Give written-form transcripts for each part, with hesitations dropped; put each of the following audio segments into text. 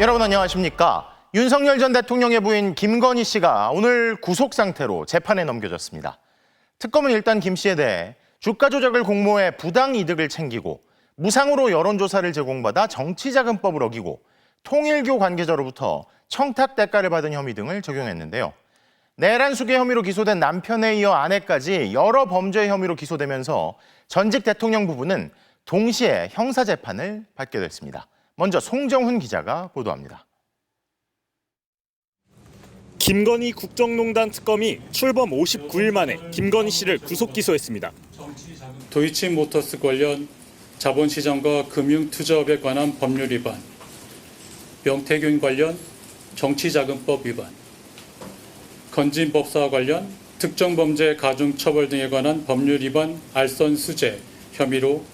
여러분 안녕하십니까? 윤석열 전 대통령의 부인 김건희 씨가 오늘 구속 상태로 재판에 넘겨졌습니다. 특검은 일단 김 씨에 대해 주가 조작을 공모해 부당 이득을 챙기고 무상으로 여론조사를 제공받아 정치자금법을 어기고 통일교 관계자로부터 청탁 대가를 받은 혐의 등을 적용했는데요. 내란 수괴 혐의로 기소된 남편에 이어 아내까지 여러 범죄 혐의로 기소되면서 전직 대통령 부부는 동시에 형사재판을 받게 됐습니다. 먼저 송정훈 기자가 보도합니다. 김건희 국정농단 특검이 출범 59일 만에 김건희 씨를 구속 기소했습니다. 도이치모터스 관련 자본시장과 금융투자업에 관한 법률 위반, 명태균 관련 정치자금법 위반, 건진법사와 관련 특정범죄 가중처벌 등에 관한 법률 위반 알선수재 혐의로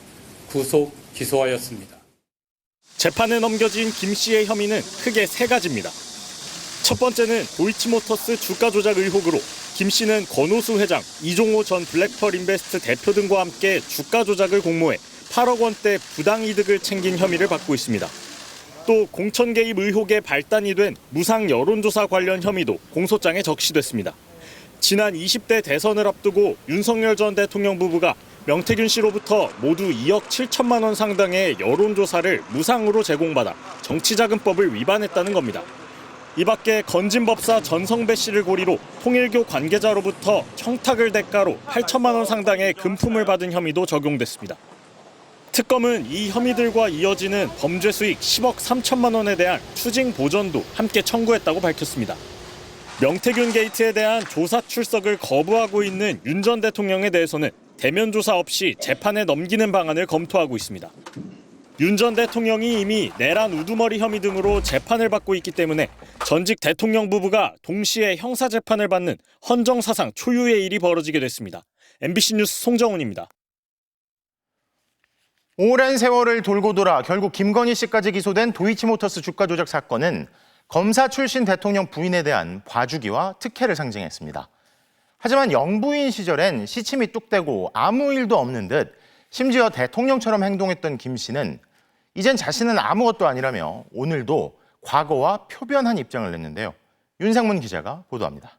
구속 기소하였습니다. 재판에 넘겨진 김 씨의 혐의는 크게 세 가지입니다. 첫 번째는 도이치모터스 주가 조작 의혹으로 김 씨는 권오수 회장, 이종호 전 블랙펄 인베스트 대표 등과 함께 주가 조작을 공모해 8억 원대 부당 이득을 챙긴 혐의를 받고 있습니다. 또 공천 개입 의혹에 발단이 된 무상 여론조사 관련 혐의도 공소장에 적시됐습니다. 지난 20대 대선을 앞두고 윤석열 전 대통령 부부가 명태균 씨로부터 모두 2억 7천만 원 상당의 여론조사를 무상으로 제공받아 정치자금법을 위반했다는 겁니다. 이 밖에 건진법사 전성배 씨를 고리로 통일교 관계자로부터 청탁을 대가로 8천만 원 상당의 금품을 받은 혐의도 적용됐습니다. 특검은 이 혐의들과 이어지는 범죄 수익 10억 3천만 원에 대한 추징 보전도 함께 청구했다고 밝혔습니다. 명태균 게이트에 대한 조사 출석을 거부하고 있는 윤 전 대통령에 대해서는 대면 조사 없이 재판에 넘기는 방안을 검토하고 있습니다. 윤 전 대통령이 이미 내란 우두머리 혐의 등으로 재판을 받고 있기 때문에 전직 대통령 부부가 동시에 형사재판을 받는 헌정사상 초유의 일이 벌어지게 됐습니다. MBC 뉴스 송정훈입니다. 오랜 세월을 돌고 돌아 결국 김건희 씨까지 기소된 도이치모터스 주가 조작 사건은 검사 출신 대통령 부인에 대한 봐주기와 특혜를 상징했습니다. 하지만 영부인 시절엔 시침이 뚝대고 아무 일도 없는 듯 심지어 대통령처럼 행동했던 김 씨는 이젠 자신은 아무것도 아니라며 오늘도 과거와 표변한 입장을 냈는데요. 윤상문 기자가 보도합니다.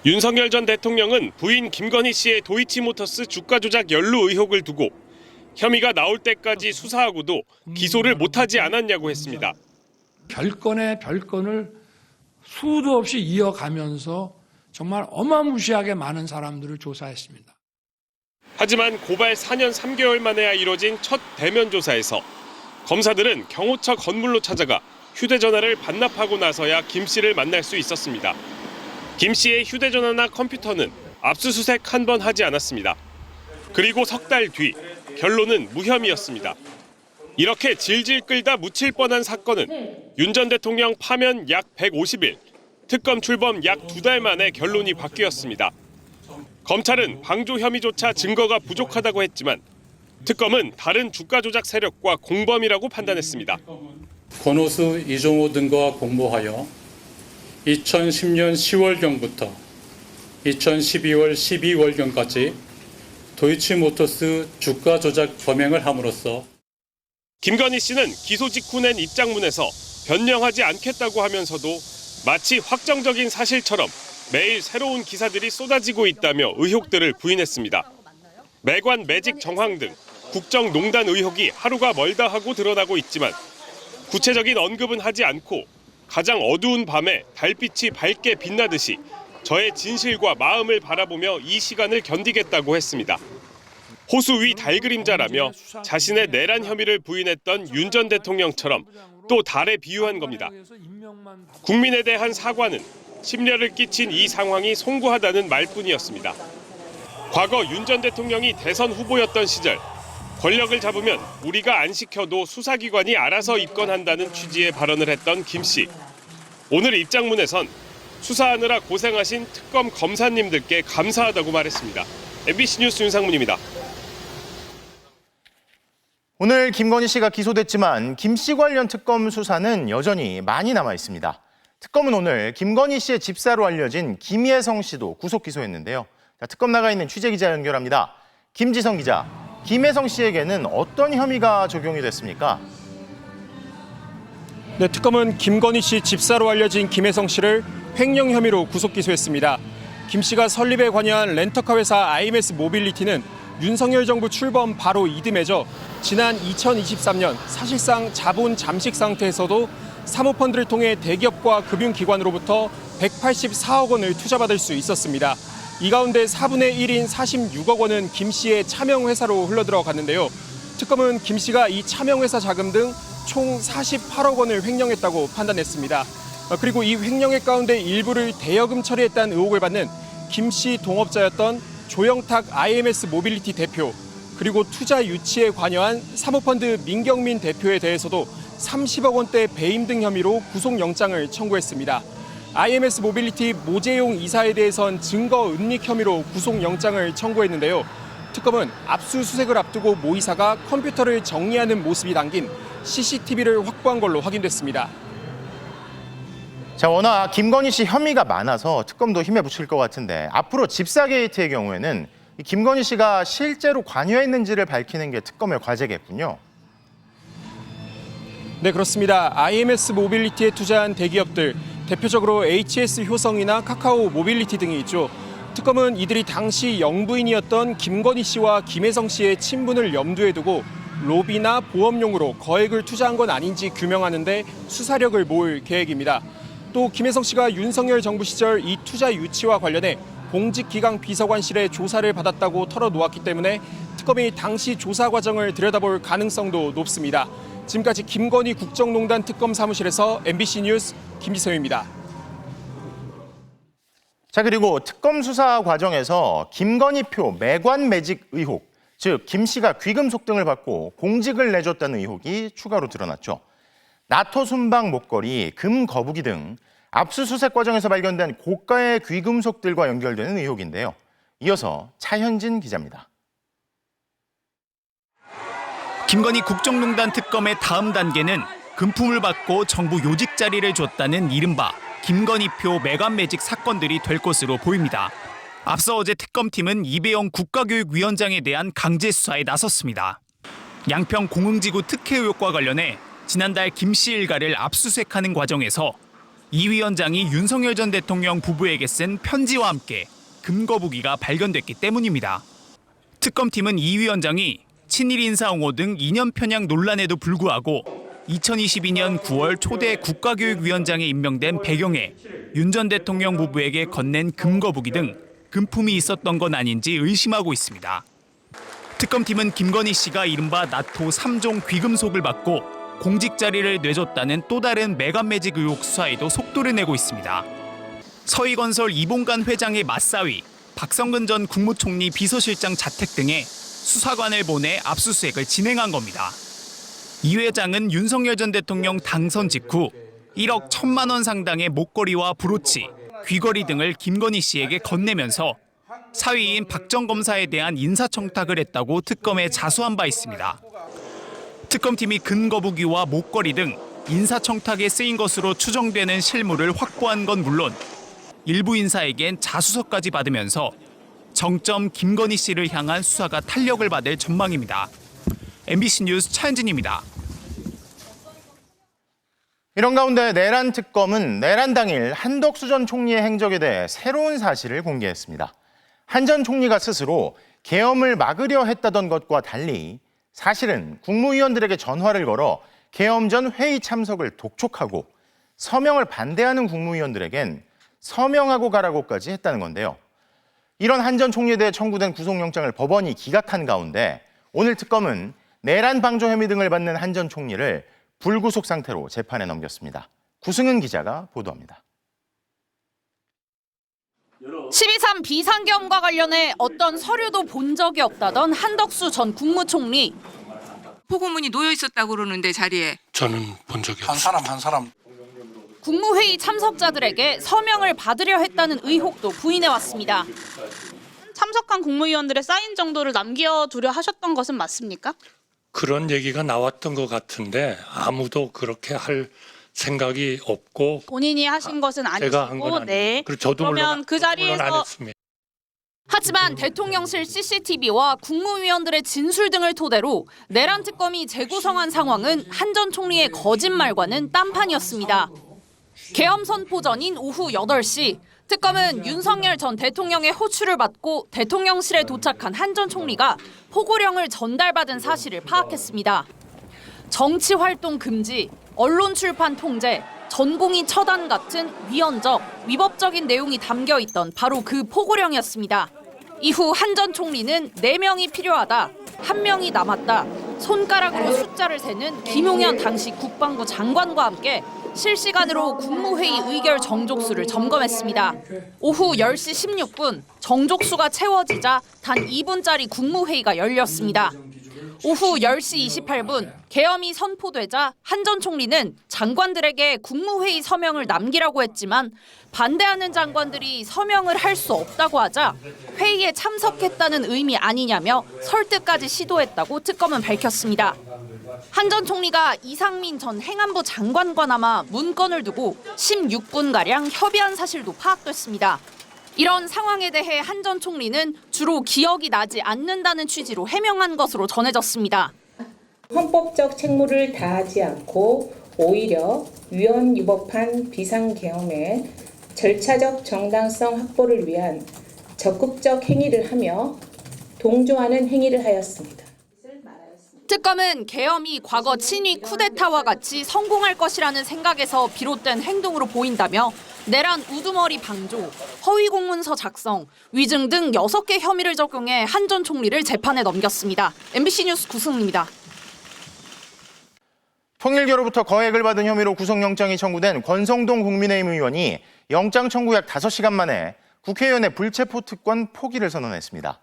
윤석열 전 대통령은 부인 김건희 씨의 도이치모터스 주가 조작 연루 의혹을 두고 혐의가 나올 때까지 수사하고도 기소를 못하지 않았냐고 했습니다. 별건의 별건을 수도 없이 이어가면서 정말 어마무시하게 많은 사람들을 조사했습니다. 하지만 고발 4년 3개월 만에야 이뤄진 첫 대면 조사에서 검사들은 경호처 건물로 찾아가 휴대전화를 반납하고 나서야 김 씨를 만날 수 있었습니다. 김 씨의 휴대전화나 컴퓨터는 압수수색 한 번 하지 않았습니다. 그리고 석 달 뒤 결론은 무혐의였습니다. 이렇게 질질 끌다 묻힐 뻔한 사건은 윤 전 대통령 파면 약 150일, 특검 출범 약 2달 만에 결론이 바뀌었습니다. 검찰은 방조 혐의조차 증거가 부족하다고 했지만 특검은 다른 주가 조작 세력과 공범이라고 판단했습니다. 권오수, 이종호 등과 공모하여 2010년 10월경부터 2012월 12월경까지 도이치모터스 주가 조작 범행을 함으로써 김건희 씨는 기소 직후 낸 입장문에서 변명하지 않겠다고 하면서도 마치 확정적인 사실처럼 매일 새로운 기사들이 쏟아지고 있다며 의혹들을 부인했습니다. 매관 매직 정황 등 국정농단 의혹이 하루가 멀다 하고 드러나고 있지만 구체적인 언급은 하지 않고 가장 어두운 밤에 달빛이 밝게 빛나듯이 저의 진실과 마음을 바라보며 이 시간을 견디겠다고 했습니다. 호수 위 달그림자라며 자신의 내란 혐의를 부인했던 윤 전 대통령처럼 또 달에 비유한 겁니다. 국민에 대한 사과는 심려를 끼친 이 상황이 송구하다는 말뿐이었습니다. 과거 윤 전 대통령이 대선 후보였던 시절 권력을 잡으면 우리가 안 시켜도 수사기관이 알아서 입건한다는 취지의 발언을 했던 김 씨. 오늘 입장문에선 수사하느라 고생하신 특검 검사님들께 감사하다고 말했습니다. MBC 뉴스 윤상문입니다. 오늘 김건희 씨가 기소됐지만 김 씨 관련 특검 수사는 여전히 많이 남아 있습니다. 특검은 오늘 김건희 씨의 집사로 알려진 김예성 씨도 구속 기소했는데요. 특검 나가 있는 취재기자 연결합니다. 김지성 기자, 김예성 씨에게는 어떤 혐의가 적용이 됐습니까? 네, 특검은 김건희 씨 집사로 알려진 김혜성 씨를 횡령 혐의로 구속 기소했습니다. 김 씨가 설립에 관여한 렌터카 회사 IMS 모빌리티는 윤석열 정부 출범 바로 이듬해죠. 지난 2023년 사실상 자본 잠식 상태에서도 사모펀드를 통해 대기업과 금융기관으로부터 184억 원을 투자받을 수 있었습니다. 이 가운데 4분의 1인 46억 원은 김 씨의 차명회사로 흘러들어갔는데요. 특검은 김 씨가 이 차명회사 자금 등 총 48억 원을 횡령했다고 판단했습니다. 그리고 이 횡령액 가운데 일부를 대여금 처리했다는 의혹을 받는 김 씨 동업자였던 조영탁 IMS 모빌리티 대표, 그리고 투자 유치에 관여한 사모펀드 민경민 대표에 대해서도 30억 원대 배임 등 혐의로 구속영장을 청구했습니다. IMS 모빌리티 모재용 이사에 대해선 증거 은닉 혐의로 구속영장을 청구했는데요. 특검은 압수수색을 앞두고 모 이사가 컴퓨터를 정리하는 모습이 담긴 CCTV를 확보한 걸로 확인됐습니다. 자, 워낙 김건희 씨 혐의가 많아서 특검도 힘에 부칠 것 같은데 앞으로 집사 게이트의 경우에는 이 김건희 씨가 실제로 관여했는지를 밝히는 게 특검의 과제겠군요. 네, 그렇습니다. IMS 모빌리티에 투자한 대기업들, 대표적으로 HS 효성이나 카카오 모빌리티 등이 있죠. 특검은 이들이 당시 영부인이었던 김건희 씨와 김혜성 씨의 친분을 염두에 두고 로비나 보험용으로 거액을 투자한 건 아닌지 규명하는 데 수사력을 모을 계획입니다. 또 김혜성 씨가 윤석열 정부 시절 이 투자 유치와 관련해 공직기강 비서관실의 조사를 받았다고 털어놓았기 때문에 특검이 당시 조사 과정을 들여다볼 가능성도 높습니다. 지금까지 김건희 국정농단 특검 사무실에서 MBC 뉴스 김지성입니다. 자, 그리고 특검 수사 과정에서 김건희표 매관 매직 의혹, 즉 김 씨가 귀금속 등을 받고 공직을 내줬다는 의혹이 추가로 드러났죠. 나토 순방 목걸이, 금 거북이 등 압수수색 과정에서 발견된 고가의 귀금속들과 연결되는 의혹인데요. 이어서 차현진 기자입니다. 김건희 국정농단 특검의 다음 단계는 금품을 받고 정부 요직 자리를 줬다는 이른바 김건희표 매관 매직 사건들이 될 것으로 보입니다. 앞서 어제 특검팀은 이배영 국가교육위원장에 대한 강제 수사에 나섰습니다. 양평 공흥지구 특혜 의혹과 관련해 지난달 김 씨 일가를 압수수색하는 과정에서 이 위원장이 윤석열 전 대통령 부부에게 쓴 편지와 함께 금거북이가 발견됐기 때문입니다. 특검팀은 이 위원장이 친일 인사 옹호 등 이념 편향 논란에도 불구하고 2022년 9월 초대 국가교육위원장에 임명된 배경에 윤 전 대통령 부부에게 건넨 금거북이 등 금품이 있었던 건 아닌지 의심하고 있습니다. 특검팀은 김건희 씨가 이른바 나토 3종 귀금속을 받고 공직 자리를 내줬다는 또 다른 매관 매직 의혹 수사에도 속도를 내고 있습니다. 서희건설 이봉관 회장의 맞사위, 박성근 전 국무총리 비서실장 자택 등에 수사관을 보내 압수수색을 진행한 겁니다. 이 회장은 윤석열 전 대통령 당선 직후 1억 1,000만 원 상당의 목걸이와 브로치, 귀걸이 등을 김건희 씨에게 건네면서 사위인 박 전 검사에 대한 인사청탁을 했다고 특검에 자수한 바 있습니다. 특검팀이 금거북이와 목걸이 등 인사청탁에 쓰인 것으로 추정되는 실물을 확보한 건 물론 일부 인사에겐 자수서까지 받으면서 정점 김건희 씨를 향한 수사가 탄력을 받을 전망입니다. MBC 뉴스 차현진입니다. 이런 가운데 내란 특검은 내란 당일 한덕수 전 총리의 행적에 대해 새로운 사실을 공개했습니다. 한 전 총리가 스스로 계엄을 막으려 했다던 것과 달리 사실은 국무위원들에게 전화를 걸어 계엄 전 회의 참석을 독촉하고 서명을 반대하는 국무위원들에겐 서명하고 가라고까지 했다는 건데요. 이런 한 전 총리에 대해 청구된 구속영장을 법원이 기각한 가운데 오늘 특검은 내란 방조 혐의 등을 받는 한 전 총리를 불구속 상태로 재판에 넘겼습니다. 구승은 기자가 보도합니다. 12.3 비상계엄과 관련해 어떤 서류도 본 적이 없다던 한덕수 전 국무총리. 보고문이 놓여 있었다고 그러는데 자리에. 저는 본 적이 없어요. 한 사람. 국무회의 참석자들에게 서명을 받으려 했다는 의혹도 부인해왔습니다. 참석한 국무위원들의 사인 정도를 남겨두려 하셨던 것은 맞습니까? 그런 얘기가 나왔던 것 같은데 아무도 그렇게 할 생각이 없고 본인이 하신 것은 제가 한 건 아니시고, 아니에요. 네. 그리고 저도 그러면 물론 그 물론 안 자리에서 했습니다. 하지만 대통령실 CCTV와 국무위원들의 진술 등을 토대로 내란 특검이 재구성한 상황은 한 전 총리의 거짓말과는 딴판이었습니다. 계엄 선포 전인 오후 8시, 특검은 윤석열 전 대통령의 호출을 받고 대통령실에 도착한 한 전 총리가 포고령을 전달받은 사실을 파악했습니다. 정치 활동 금지, 언론 출판 통제, 전공의 처단 같은 위헌적, 위법적인 내용이 담겨 있던 바로 그 포고령이었습니다. 이후 한 전 총리는 4명이 필요하다, 1명이 남았다, 손가락으로 숫자를 세는 김용현 당시 국방부 장관과 함께 실시간으로 국무회의 의결 정족수를 점검했습니다. 오후 10시 16분, 정족수가 채워지자 단 2분짜리 국무회의가 열렸습니다. 오후 10시 28분, 계엄이 선포되자 한 전 총리는 장관들에게 국무회의 서명을 남기라고 했지만 반대하는 장관들이 서명을 할 수 없다고 하자 회의에 참석했다는 의미 아니냐며 설득까지 시도했다고 특검은 밝혔습니다. 한 전 총리가 이상민 전 행안부 장관과 남아 문건을 두고 16분가량 협의한 사실도 파악됐습니다. 이런 상황에 대해 한 전 총리는 주로 기억이 나지 않는다는 취지로 해명한 것으로 전해졌습니다. 헌법적 책무를 다하지 않고 오히려 위헌 위법한 비상계엄의 절차적 정당성 확보를 위한 적극적 행위를 하며 동조하는 행위를 하였습니다. 특검은 계엄이 과거 친위 쿠데타와 같이 성공할 것이라는 생각에서 비롯된 행동으로 보인다며 내란 우두머리 방조, 허위 공문서 작성, 위증 등 6개 혐의를 적용해 한 전 총리를 재판에 넘겼습니다. MBC 뉴스 구승입니다. 통일교로부터 거액을 받은 혐의로 구속영장이 청구된 권성동 국민의힘 의원이 영장 청구 약 5시간 만에 국회의원의 불체포 특권 포기를 선언했습니다.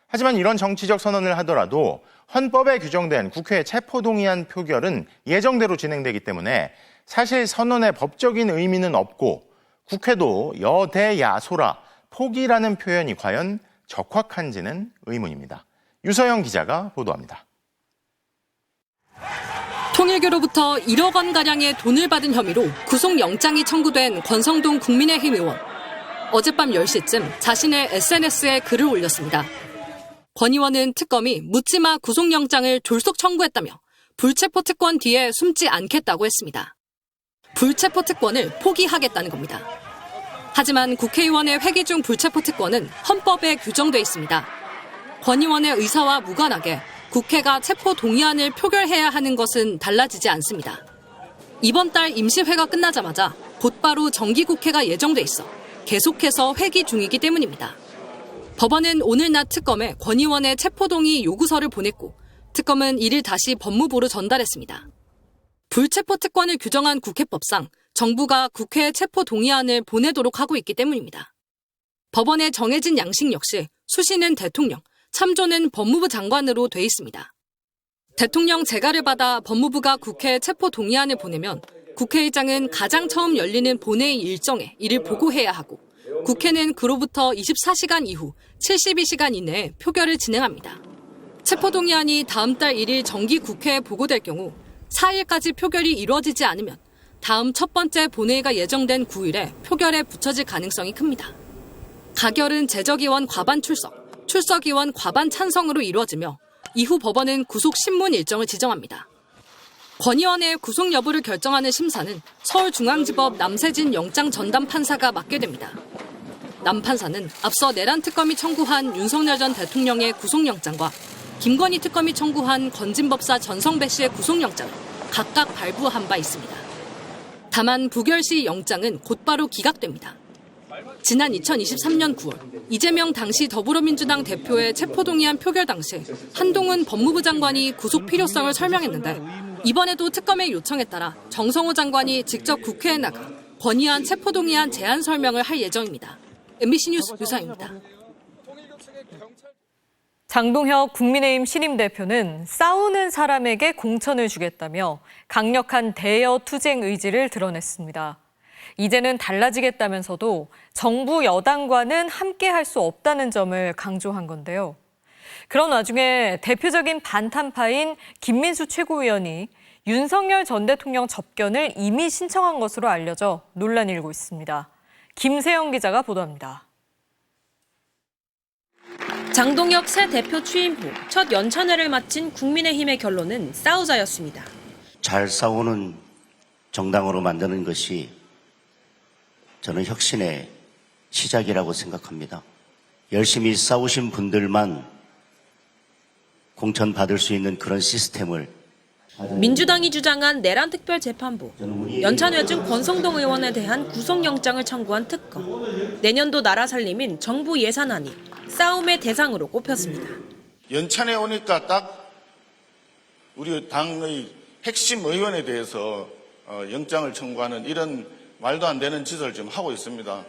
하지만 이런 정치적 선언을 하더라도 헌법에 규정된 국회 체포동의안 표결은 예정대로 진행되기 때문에 사실 선언의 법적인 의미는 없고 국회도 여대야소라 포기라는 표현이 과연 적확한지는 의문입니다. 유서영 기자가 보도합니다. 통일교로부터 1억 원가량의 돈을 받은 혐의로 구속영장이 청구된 권성동 국민의힘 의원. 어젯밤 10시쯤 자신의 SNS에 글을 올렸습니다. 권 의원은 특검이 묻지마 구속영장을 졸속 청구했다며 불체포 특권 뒤에 숨지 않겠다고 했습니다. 불체포 특권을 포기하겠다는 겁니다. 하지만 국회의원의 회기 중 불체포 특권은 헌법에 규정돼 있습니다. 권 의원의 의사와 무관하게 국회가 체포 동의안을 표결해야 하는 것은 달라지지 않습니다. 이번 달 임시회가 끝나자마자 곧바로 정기국회가 예정돼 있어 계속해서 회기 중이기 때문입니다. 법원은 오늘 낮 특검에 권 의원의 체포동의 요구서를 보냈고 특검은 이를 다시 법무부로 전달했습니다. 불체포 특권을 규정한 국회법상 정부가 국회에 체포 동의안을 보내도록 하고 있기 때문입니다. 법원의 정해진 양식 역시 수시는 대통령, 참조는 법무부 장관으로 돼 있습니다. 대통령 재가를 받아 법무부가 국회에 체포 동의안을 보내면 국회의장은 가장 처음 열리는 본회의 일정에 이를 보고해야 하고 국회는 그로부터 24시간 이후 72시간 이내에 표결을 진행합니다. 체포동의안이 다음 달 1일 정기국회에 보고될 경우 4일까지 표결이 이루어지지 않으면 다음 첫 번째 본회의가 예정된 9일에 표결에 붙여질 가능성이 큽니다. 가결은 재적의원 과반 출석, 출석의원 과반 찬성으로 이루어지며 이후 법원은 구속 신문 일정을 지정합니다. 권 의원의 구속 여부를 결정하는 심사는 서울중앙지법 남세진 영장 전담 판사가 맡게 됩니다. 남 판사는 앞서 내란 특검이 청구한 윤석열 전 대통령의 구속영장과 김건희 특검이 청구한 건진법사 전성배 씨의 구속영장을 각각 발부한 바 있습니다. 다만 부결 시 영장은 곧바로 기각됩니다. 지난 2023년 9월 이재명 당시 더불어민주당 대표의 체포동의안 표결 당시 한동훈 법무부 장관이 구속 필요성을 설명했는데 이번에도 특검의 요청에 따라 정성호 장관이 직접 국회에 나가 권 의원 체포동의안 제안 설명을 할 예정입니다. MBC 뉴스 유사입니다. 장동혁 국민의힘 신임 대표는 싸우는 사람에게 공천을 주겠다며 강력한 대여 투쟁 의지를 드러냈습니다. 이제는 달라지겠다면서도 정부 여당과는 함께할 수 없다는 점을 강조한 건데요. 그런 와중에 대표적인 반탄파인 김민수 최고위원이 윤석열 전 대통령 접견을 이미 신청한 것으로 알려져 논란이 일고 있습니다. 김세영 기자가 보도합니다. 장동혁 새 대표 취임 후 첫 연찬회를 마친 국민의힘의 결론은 싸우자였습니다. 잘 싸우는 정당으로 만드는 것이 저는 혁신의 시작이라고 생각합니다. 열심히 싸우신 분들만 공천 받을 수 있는 그런 시스템을 민주당이 주장한 내란 특별재판부, 연찬회 중 권성동 의원에 대한 구속영장을 청구한 특검, 내년도 나라 살림인 정부 예산안이 싸움의 대상으로 꼽혔습니다. 연찬에 오니까 딱 우리 당의 핵심 의원에 대해서 영장을 청구하는 이런 말도 안 되는 짓을 지금 하고 있습니다.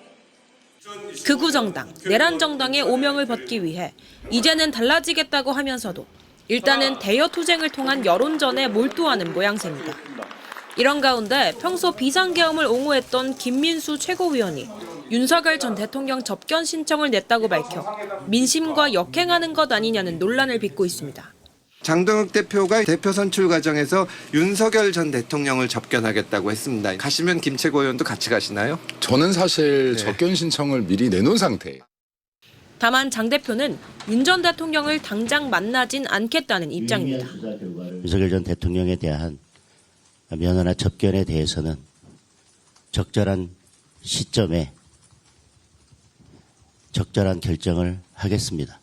극우 정당, 내란 정당의 오명을 벗기 위해 이제는 달라지겠다고 하면서도 일단은 대여 투쟁을 통한 여론전에 몰두하는 모양새입니다. 이런 가운데 평소 비상계엄을 옹호했던 김민수 최고위원이 윤석열 전 대통령 접견 신청을 냈다고 밝혀 민심과 역행하는 것 아니냐는 논란을 빚고 있습니다. 장동혁 대표가 대표 선출 과정에서 윤석열 전 대통령을 접견하겠다고 했습니다. 가시면 김 최고위원도 같이 가시나요? 저는 사실 접견 신청을 미리 내놓은 상태예요. 다만 장 대표는 윤 전 대통령을 당장 만나진 않겠다는 입장입니다. 윤석열 전 대통령에 대한 면허나 접견에 대해서는 적절한 시점에 적절한 결정을 하겠습니다.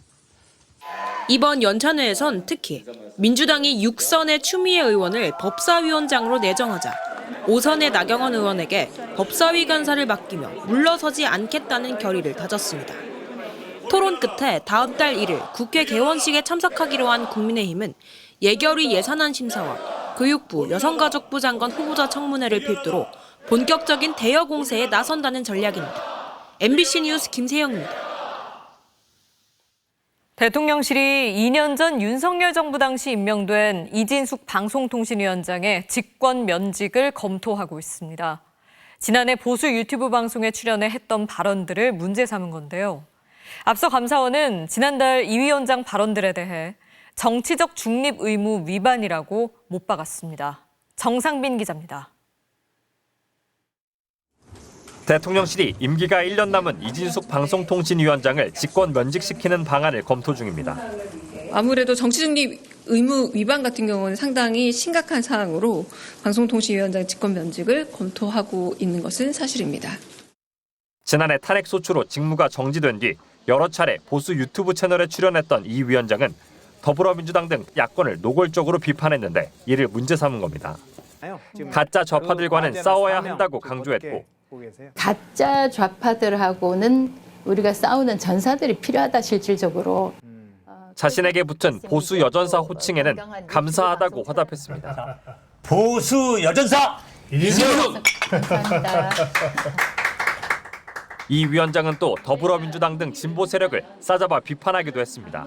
이번 연찬회에선 특히 민주당이 6선의 추미애 의원을 법사위원장으로 내정하자 5선의 나경원 의원에게 법사위 간사를 맡기며 물러서지 않겠다는 결의를 다졌습니다. 토론 끝에 다음 달 1일 국회 개원식에 참석하기로 한 국민의힘은 예결위 예산안 심사와 교육부, 여성가족부 장관 후보자 청문회를 필두로 본격적인 대여 공세에 나선다는 전략입니다. MBC 뉴스 김세영입니다. 대통령실이 2년 전 윤석열 정부 당시 임명된 이진숙 방송통신위원장의 직권 면직을 검토하고 있습니다. 지난해 보수 유튜브 방송에 출연해 했던 발언들을 문제 삼은 건데요. 앞서 감사원은 지난달 이 위원장 발언들에 대해 정치적 중립 의무 위반이라고 못 박았습니다. 정상빈 기자입니다. 대통령실이 임기가 1년 남은 이진숙 방송통신위원장을 직권 면직시키는 방안을 검토 중입니다. 아무래도 정치중립 의무 위반 같은 경우는 상당히 심각한 사항으로 방송통신위원장 직권 면직을 검토하고 있는 것은 사실입니다. 지난해 탄핵 소추로 직무가 정지된 뒤 여러 차례 보수 유튜브 채널에 출연했던 이 위원장은 더불어민주당 등 야권을 노골적으로 비판했는데 이를 문제 삼은 겁니다. 가짜 좌파들과는 싸워야 한다고 강조했고 가짜 좌파들하고는 우리가 싸우는 전사들이 필요하다 실질적으로. 자신에게 붙은 보수 여전사 호칭에는 감사하다고 화답했습니다. 보수 여전사 이진숙! 감사합니다. 이 위원장은 또 더불어민주당 등 진보 세력을 싸잡아 비판하기도 했습니다.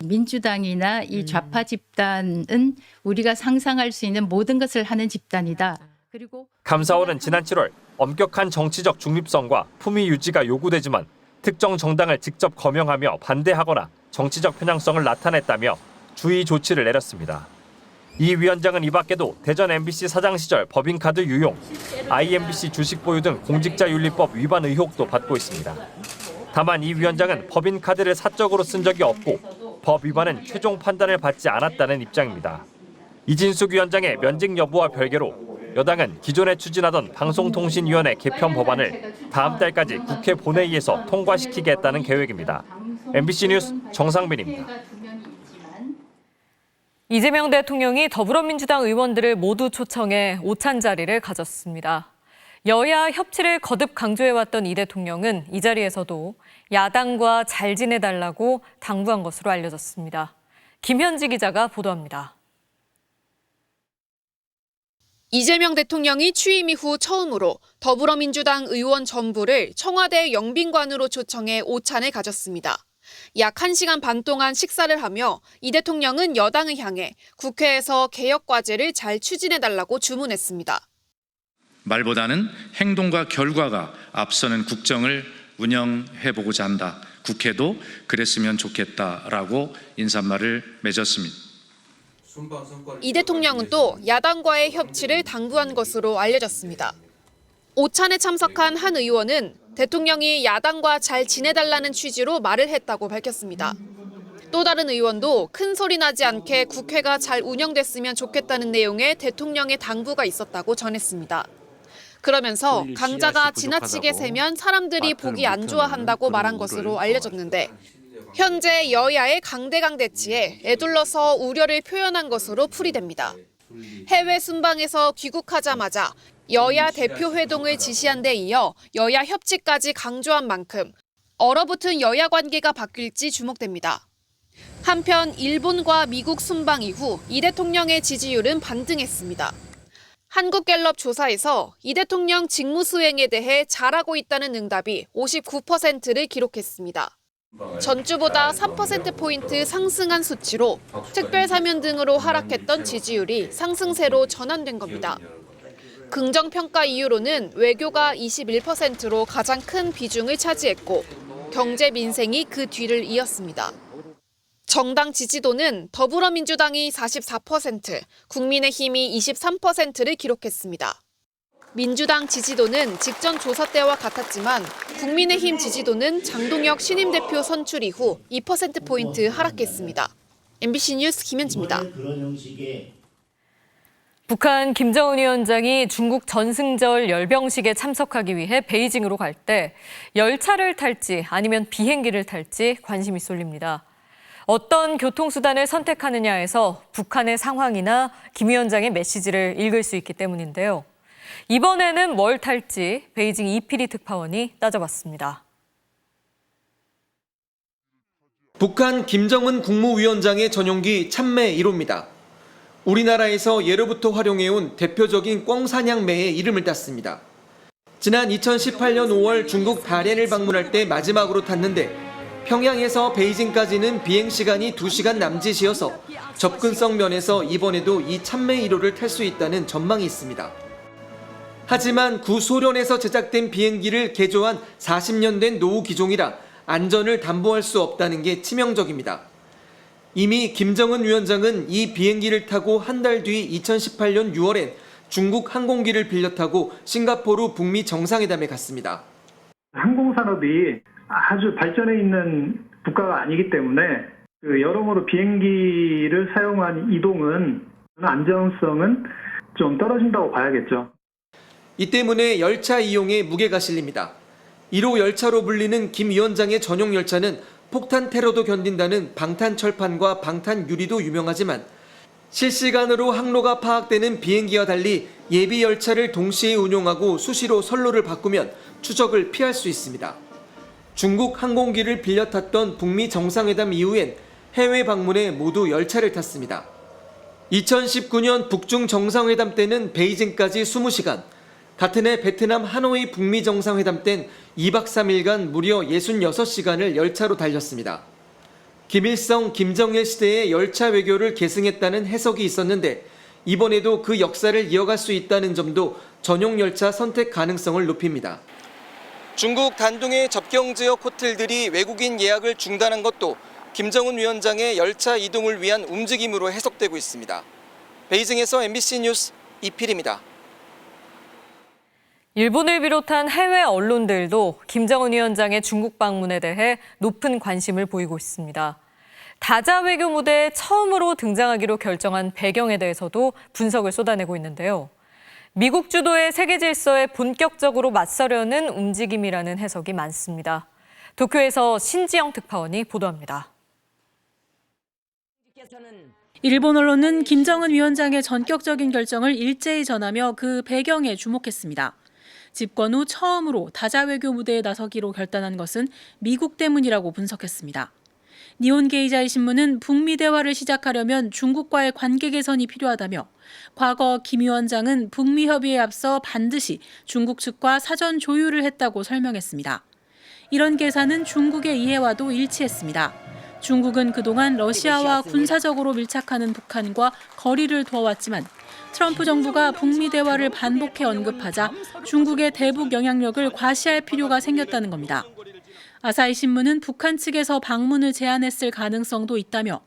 민주당이나 이 좌파 집단은 우리가 상상할 수 있는 모든 것을 하는 집단이다. 그리고 감사원은 지난 7월 엄격한 정치적 중립성과 품위 유지가 요구되지만 특정 정당을 직접 거명하며 반대하거나 정치적 편향성을 나타냈다며 주의 조치를 내렸습니다. 이 위원장은 이 밖에도 대전 MBC 사장 시절 법인카드 유용, IMBC 주식 보유 등 공직자윤리법 위반 의혹도 받고 있습니다. 다만 이 위원장은 법인카드를 사적으로 쓴 적이 없고 법 위반은 최종 판단을 받지 않았다는 입장입니다. 이진숙 위원장의 면직 여부와 별개로 여당은 기존에 추진하던 방송통신위원회 개편 법안을 다음 달까지 국회 본회의에서 통과시키겠다는 계획입니다. MBC 뉴스 정상빈입니다. 이재명 대통령이 더불어민주당 의원들을 모두 초청해 오찬 자리를 가졌습니다. 여야 협치를 거듭 강조해왔던 이 대통령은 이 자리에서도 야당과 잘 지내달라고 당부한 것으로 알려졌습니다. 김현지 기자가 보도합니다. 이재명 대통령이 취임 이후 처음으로 더불어민주당 의원 전부를 청와대 영빈관으로 초청해 오찬을 가졌습니다. 약 1시간 반 동안 식사를 하며 이 대통령은 여당을 향해 국회에서 개혁 과제를 잘 추진해달라고 주문했습니다. 말보다는 행동과 결과가 앞서는 국정을 운영해보고자 한다. 국회도 그랬으면 좋겠다라고 인사말을 맺었습니다. 이 대통령은 또 야당과의 협치를 당부한 것으로 알려졌습니다. 오찬에 참석한 한 의원은 대통령이 야당과 잘 지내달라는 취지로 말을 했다고 밝혔습니다. 또 다른 의원도 큰 소리 나지 않게 국회가 잘 운영됐으면 좋겠다는 내용의 대통령의 당부가 있었다고 전했습니다. 그러면서 강자가 지나치게 세면 사람들이 보기 안 좋아한다고 말한 것으로 알려졌는데 현재 여야의 강대강 대치에 에둘러서 우려를 표현한 것으로 풀이됩니다. 해외 순방에서 귀국하자마자 여야 대표 회동을 지시한 데 이어 여야 협치까지 강조한 만큼 얼어붙은 여야 관계가 바뀔지 주목됩니다. 한편 일본과 미국 순방 이후 이 대통령의 지지율은 반등했습니다. 한국갤럽 조사에서 이 대통령 직무 수행에 대해 잘하고 있다는 응답이 59%를 기록했습니다. 전주보다 3%포인트 상승한 수치로 특별사면 등으로 하락했던 지지율이 상승세로 전환된 겁니다. 긍정평가 이유로는 외교가 21%로 가장 큰 비중을 차지했고 경제 민생이 그 뒤를 이었습니다. 정당 지지도는 더불어민주당이 44%, 국민의힘이 23%를 기록했습니다. 민주당 지지도는 직전 조사 때와 같았지만 국민의힘 지지도는 장동혁 신임 대표 선출 이후 2%포인트 하락했습니다. MBC 뉴스 김현지입니다. 북한 김정은 위원장이 중국 전승절 열병식에 참석하기 위해 베이징으로 갈 때 열차를 탈지 아니면 비행기를 탈지 관심이 쏠립니다. 어떤 교통수단을 선택하느냐에서 북한의 상황이나 김 위원장의 메시지를 읽을 수 있기 때문인데요. 이번에는 뭘 탈지 베이징 이필희 특파원이 따져봤습니다. 북한 김정은 국무위원장의 전용기 참매 1호입니다. 우리나라에서 예로부터 활용해온 대표적인 꿩사냥매의 이름을 땄습니다. 지난 2018년 5월 중국 다롄을 방문할 때 마지막으로 탔는데 평양에서 베이징까지는 비행시간이 2시간 남짓이어서 접근성 면에서 이번에도 이 참매 1호를 탈 수 있다는 전망이 있습니다. 하지만 구소련에서 제작된 비행기를 개조한 40년 된 노후 기종이라 안전을 담보할 수 없다는 게 치명적입니다. 이미 김정은 위원장은 이 비행기를 타고 한 달 뒤 2018년 6월엔 중국 항공기를 빌려 타고 싱가포르 북미 정상회담에 갔습니다. 항공산업이 아주 발전해 있는 국가가 아니기 때문에 여러모로 비행기를 사용한 이동은 안전성은 좀 떨어진다고 봐야겠죠. 이 때문에 열차 이용에 무게가 실립니다. 1호 열차로 불리는 김 위원장의 전용 열차는 폭탄 테러도 견딘다는 방탄철판과 방탄유리도 유명하지만 실시간으로 항로가 파악되는 비행기와 달리 예비 열차를 동시에 운용하고 수시로 선로를 바꾸면 추적을 피할 수 있습니다. 중국 항공기를 빌려 탔던 북미 정상회담 이후엔 해외 방문에 모두 열차를 탔습니다. 2019년 북중 정상회담 때는 베이징까지 20시간, 같은 해 베트남 하노이 북미 정상회담 땐 2박 3일간 무려 66시간을 열차로 달렸습니다. 김일성, 김정일 시대의 열차 외교를 계승했다는 해석이 있었는데 이번에도 그 역사를 이어갈 수 있다는 점도 전용 열차 선택 가능성을 높입니다. 중국 단둥의 접경지역 호텔들이 외국인 예약을 중단한 것도 김정은 위원장의 열차 이동을 위한 움직임으로 해석되고 있습니다. 베이징에서 MBC 뉴스 이필입니다. 일본을 비롯한 해외 언론들도 김정은 위원장의 중국 방문에 대해 높은 관심을 보이고 있습니다. 다자 외교 무대에 처음으로 등장하기로 결정한 배경에 대해서도 분석을 쏟아내고 있는데요. 미국 주도의 세계 질서에 본격적으로 맞서려는 움직임이라는 해석이 많습니다. 도쿄에서 신지영 특파원이 보도합니다. 일본 언론은 김정은 위원장의 전격적인 결정을 일제히 전하며 그 배경에 주목했습니다. 집권 후 처음으로 다자 외교 무대에 나서기로 결단한 것은 미국 때문이라고 분석했습니다. 니혼게이자이 신문은 북미 대화를 시작하려면 중국과의 관계 개선이 필요하다며 과거 김 위원장은 북미 협의에 앞서 반드시 중국 측과 사전 조율을 했다고 설명했습니다. 이런 계산은 중국의 이해와도 일치했습니다. 중국은 그동안 러시아와 군사적으로 밀착하는 북한과 거리를 두어왔지만 트럼프 정부가 북미 대화를 반복해 언급하자 중국의 대북 영향력을 과시할 필요가 생겼다는 겁니다. 아사히 신문은 북한 측에서 방문을 제안했을 가능성도 있다며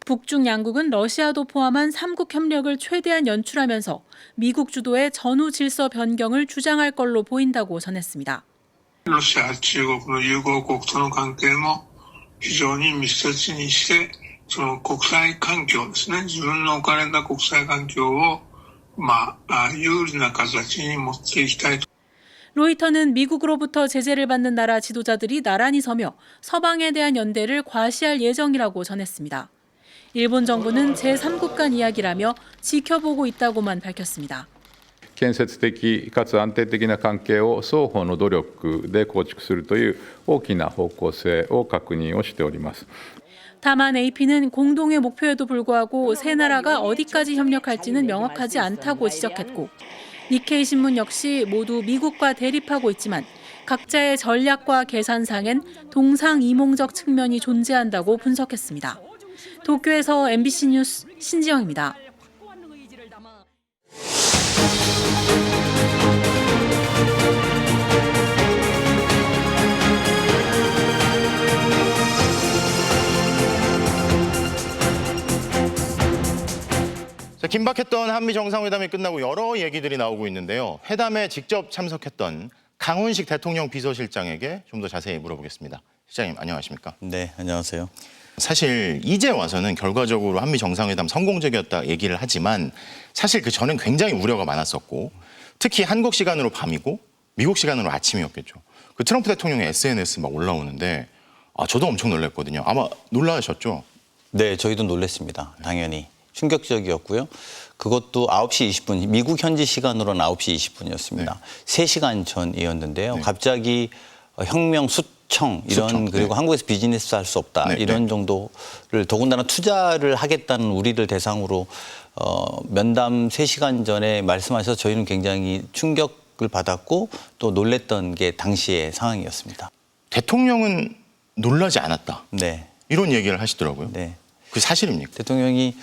북중 양국은 러시아도 포함한 3국 협력을 최대한 연출하면서 미국 주도의 전후 질서 변경을 주장할 걸로 보인다고 전했습니다. 러시아, 중국, 유고국との関係も非常に密接にしてその国際環境ですね、自分の置かれた国際環境を有利な形に持っていきたいと。 로이터는 미국으로부터 제재를 받는 나라 지도자들이 나란히 서며 서방에 대한 연대를 과시할 예정이라고 전했습니다. 일본 정부는 제3국 간 이야기라며 지켜보고 있다고만 밝혔습니다. 建設的かつ安定的な関係を双方の努力で構築するという大きな方向性を確認をしております。 다만 AP는 공동의 목표에도 불구하고 세 나라가 어디까지 협력할지는 명확하지 않다고 지적했고 니케이 신문 역시 모두 미국과 대립하고 있지만 각자의 전략과 계산상엔 동상이몽적 측면이 존재한다고 분석했습니다. 도쿄에서 MBC 뉴스 신지영입니다. 긴박했던 한미 정상회담이 끝나고 여러 얘기들이 나오고 있는데요. 회담에 직접 참석했던 강훈식 대통령 비서실장에게 좀 더 자세히 물어보겠습니다. 실장님 안녕하십니까? 네, 안녕하세요. 사실 이제 와서는 결과적으로 한미 정상회담 성공적이었다 얘기를 하지만 사실 그 전엔 굉장히 우려가 많았었고 특히 한국 시간으로 밤이고 미국 시간으로 아침이었겠죠. 그 트럼프 대통령의 SNS 막 올라오는데 저도 엄청 놀랐거든요. 아마 놀라셨죠? 네, 저희도 놀랐습니다. 당연히. 충격적이었고요. 그것도 9시 20분, 미국 현지 시간으로는 9시 20분이었습니다. 3시간 전이었는데요. 갑자기 혁명 수청 이런 그리고 한국에서 비즈니스 할 수 없다 이런 정도를 더군다나 투자를 하겠다는 우리를 대상으로 면담 3시간 전에 말씀하셔서 저희는 굉장히 충격을 받았고 또 놀랬던 게 당시의 상황이었습니다. 대통령은 놀라지 않았다. 네. 이런 얘기를 하시더라고요. 네. 그 사실입니까? 대통령이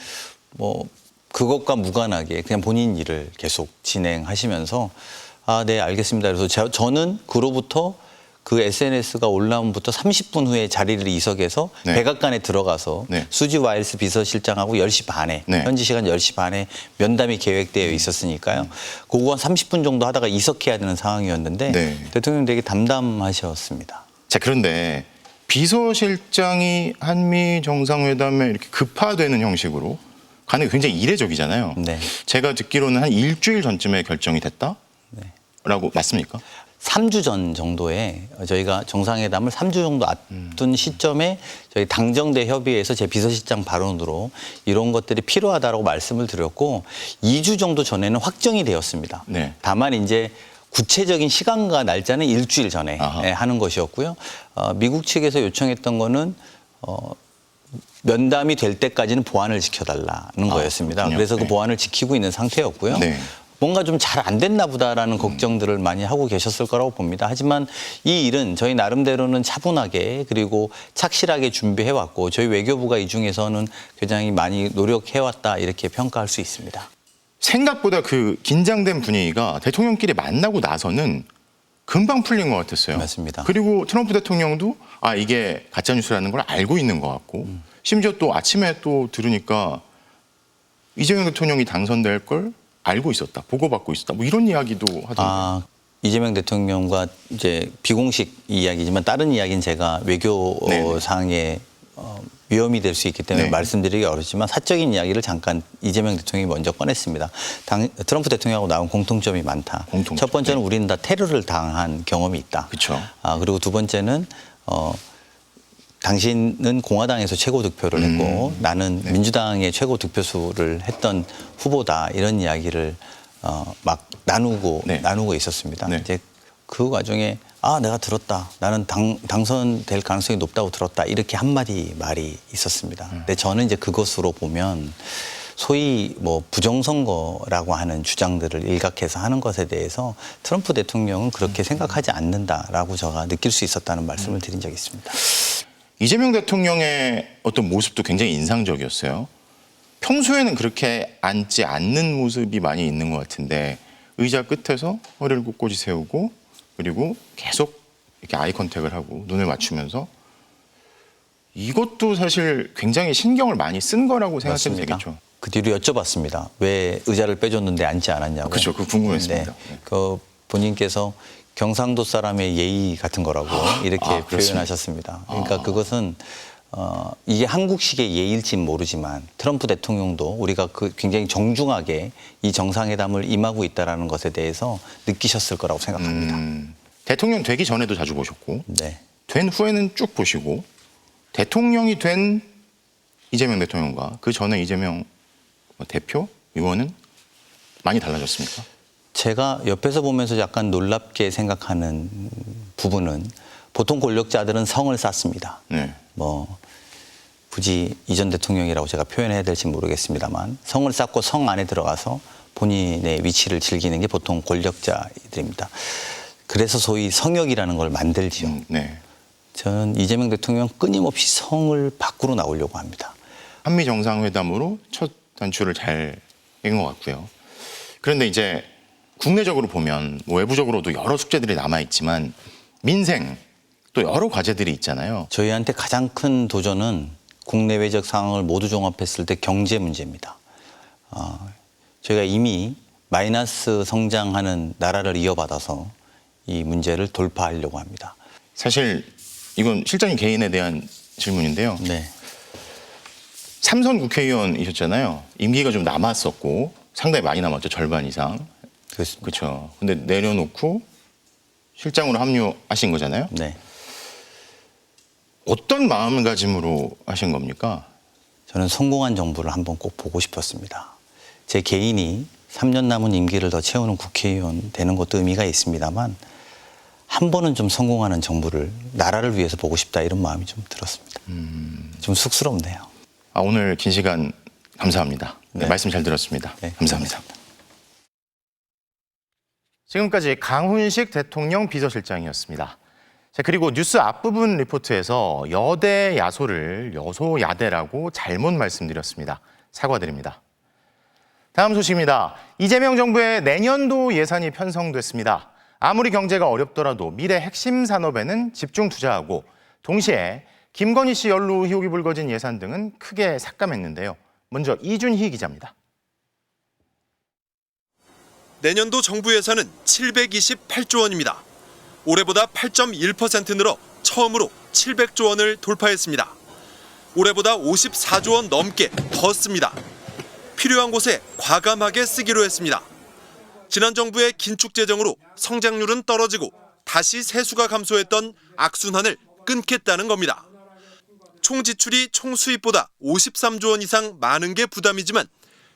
그것과 무관하게 그냥 본인 일을 계속 진행하시면서 네, 알겠습니다. 그래서 저는 그로부터 그 SNS가 올라옴부터 30분 후에 자리를 이석해서 백악관에 들어가서 수지 와일스 비서실장하고 10시 반에 현지 시간 10시 반에 면담이 계획되어 있었으니까요. 그거 한 30분 정도 하다가 이석해야 되는 상황이었는데 대통령 되게 담담하셨습니다. 자, 그런데 비서실장이 한미 정상회담에 이렇게 급파되는 형식으로 가는 게 굉장히 이례적이잖아요. 제가 듣기로는 한 일주일 전쯤에 결정이 됐다라고 맞습니까? 3주 전 정도에 저희가 정상회담을 3주 정도 앞둔 시점에 저희 당정대 협의회에서 제 비서실장 발언으로 이런 것들이 필요하다라고 말씀을 드렸고 2주 정도 전에는 확정이 되었습니다. 다만 이제 구체적인 시간과 날짜는 일주일 전에 하는 것이었고요. 미국 측에서 요청했던 거는 면담이 될 때까지는 보안을 지켜달라는 거였습니다. 그래서 그 보안을 지키고 있는 상태였고요. 뭔가 좀 잘 안 됐나 보다라는 걱정들을 많이 하고 계셨을 거라고 봅니다. 하지만 이 일은 저희 나름대로는 차분하게 그리고 착실하게 준비해왔고 저희 외교부가 이 중에서는 굉장히 많이 노력해왔다 이렇게 평가할 수 있습니다. 생각보다 그 긴장된 분위기가 대통령끼리 만나고 나서는 금방 풀린 것 같았어요. 맞습니다. 그리고 트럼프 대통령도 이게 가짜뉴스라는 걸 알고 있는 것 같고 심지어 또 아침에 또 들으니까 이재명 대통령이 당선될 걸 알고 있었다, 보고받고 있었다, 뭐 이런 이야기도 하던데요. 이재명 대통령과 이제 비공식 이야기지만 다른 이야기는 제가 외교상의 위험이 될 수 있기 때문에 말씀드리기 어렵지만 사적인 이야기를 잠깐 이재명 대통령이 먼저 꺼냈습니다. 트럼프 대통령하고 나온 공통점이 많다. 첫 번째는 우리는 다 테러를 당한 경험이 있다. 그리고 두 번째는 당신은 공화당에서 최고 득표를 했고 나는 민주당의 최고 득표수를 했던 후보다 이런 이야기를 막 나누고 있었습니다. 이제 그 과정에 내가 들었다. 나는 당선될 가능성이 높다고 들었다. 이렇게 한마디 말이 있었습니다. 근데 저는 이제 그것으로 보면 소위 부정선거라고 하는 주장들을 일각해서 하는 것에 대해서 트럼프 대통령은 그렇게 생각하지 않는다라고 제가 느낄 수 있었다는 말씀을 드린 적이 있습니다. 이재명 대통령의 어떤 모습도 굉장히 인상적이었어요. 평소에는 그렇게 앉지 않는 모습이 많이 있는 것 같은데 의자 끝에서 허리를 꼿꼿이 세우고 그리고 계속 이렇게 아이 컨택을 하고 눈을 맞추면서 이것도 사실 굉장히 신경을 많이 쓴 거라고 생각해도 되겠죠. 그 뒤로 여쭤봤습니다. 왜 의자를 빼줬는데 앉지 않았냐고. 그렇죠. 그거 궁금했습니다. 그 본인께서 경상도 사람의 예의 같은 거라고 이렇게 표현하셨습니다. 그러니까 그것은 이게 한국식의 예일지는 모르지만 트럼프 대통령도 우리가 굉장히 정중하게 이 정상회담을 임하고 있다는 것에 대해서 느끼셨을 거라고 생각합니다. 대통령 되기 전에도 자주 보셨고 네. 된 후에는 쭉 보시고 대통령이 된 이재명 대통령과 그 전에 이재명 대표, 의원은 많이 달라졌습니까? 제가 옆에서 보면서 약간 놀랍게 생각하는 부분은 보통 권력자들은 성을 쌓습니다. 네. 뭐 굳이 이전 대통령이라고 제가 표현해야 될지 모르겠습니다만 성을 쌓고 성 안에 들어가서 본인의 위치를 즐기는 게 보통 권력자들입니다. 그래서 소위 성역이라는 걸 만들지요. 네. 저는 이재명 대통령 끊임없이 성을 밖으로 나오려고 합니다. 한미 정상회담으로 첫 단추를 잘 뺀 것 같고요. 그런데 이제 국내적으로 보면 뭐 외부적으로도 여러 숙제들이 남아있지만 민생 또 여러 과제들이 있잖아요. 저희한테 가장 큰 도전은 국내외적 상황을 모두 종합했을 때 경제 문제입니다. 저희가 이미 마이너스 성장하는 나라를 이어받아서 이 문제를 돌파하려고 합니다. 사실 이건 실장님 개인에 대한 질문인데요. 네. 삼선 국회의원이셨잖아요. 임기가 좀 남았었고 상당히 많이 남았죠. 절반 이상. 그렇습니다. 그렇죠. 근데 내려놓고 실장으로 합류하신 거잖아요. 네. 어떤 마음가짐으로 하신 겁니까? 저는 성공한 정부를 한번 꼭 보고 싶었습니다. 제 개인이 3년 남은 임기를 더 채우는 국회의원 되는 것도 의미가 있습니다만 한 번은 좀 성공하는 정부를 나라를 위해서 보고 싶다 이런 마음이 좀 들었습니다. 좀 쑥스럽네요. 오늘 긴 시간 감사합니다. 네, 네. 말씀 잘 들었습니다. 네, 감사합니다. 지금까지 강훈식 대통령 비서실장이었습니다. 자, 그리고 뉴스 앞부분 리포트에서 여대 야소를 여소야대라고 잘못 말씀드렸습니다. 사과드립니다. 다음 소식입니다. 이재명 정부의 내년도 예산이 편성됐습니다. 아무리 경제가 어렵더라도 미래 핵심 산업에는 집중 투자하고 동시에 김건희 씨 연루 의혹이 불거진 예산 등은 크게 삭감했는데요. 먼저 이준희 기자입니다. 내년도 정부 예산은 728조 원입니다. 올해보다 8.1% 늘어 처음으로 700조 원을 돌파했습니다. 올해보다 54조 원 넘게 더 씁니다. 필요한 곳에 과감하게 쓰기로 했습니다. 지난 정부의 긴축 재정으로 성장률은 떨어지고 다시 세수가 감소했던 악순환을 끊겠다는 겁니다. 총 지출이 총 수입보다 53조 원 이상 많은 게 부담이지만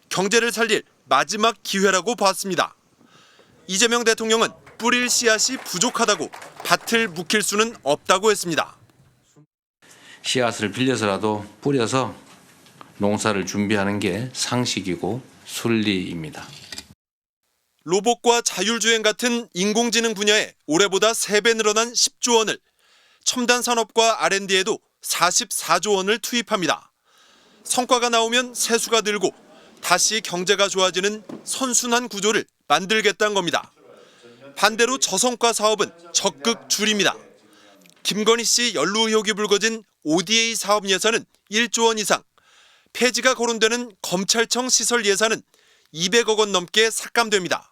경제를 살릴 마지막 기회라고 봤습니다. 이재명 대통령은 뿌릴 씨앗이 부족하다고 밭을 묵힐 수는 없다고 했습니다. 씨앗을 빌려서라도 뿌려서 농사를 준비하는 게 상식이고 순리입니다. 로봇과 자율주행 같은 인공지능 분야에 올해보다 3배 늘어난 10조 원을, 첨단 산업과 R&D에도 44조 원을 투입합니다. 성과가 나오면 세수가 늘고 다시 경제가 좋아지는 선순환 구조를 만들겠다는 겁니다. 반대로 저성과 사업은 적극 줄입니다. 김건희 씨 연루 의혹이 불거진 ODA 사업 예산은 1조 원 이상, 폐지가 거론되는 검찰청 시설 예산은 200억 원 넘게 삭감됩니다.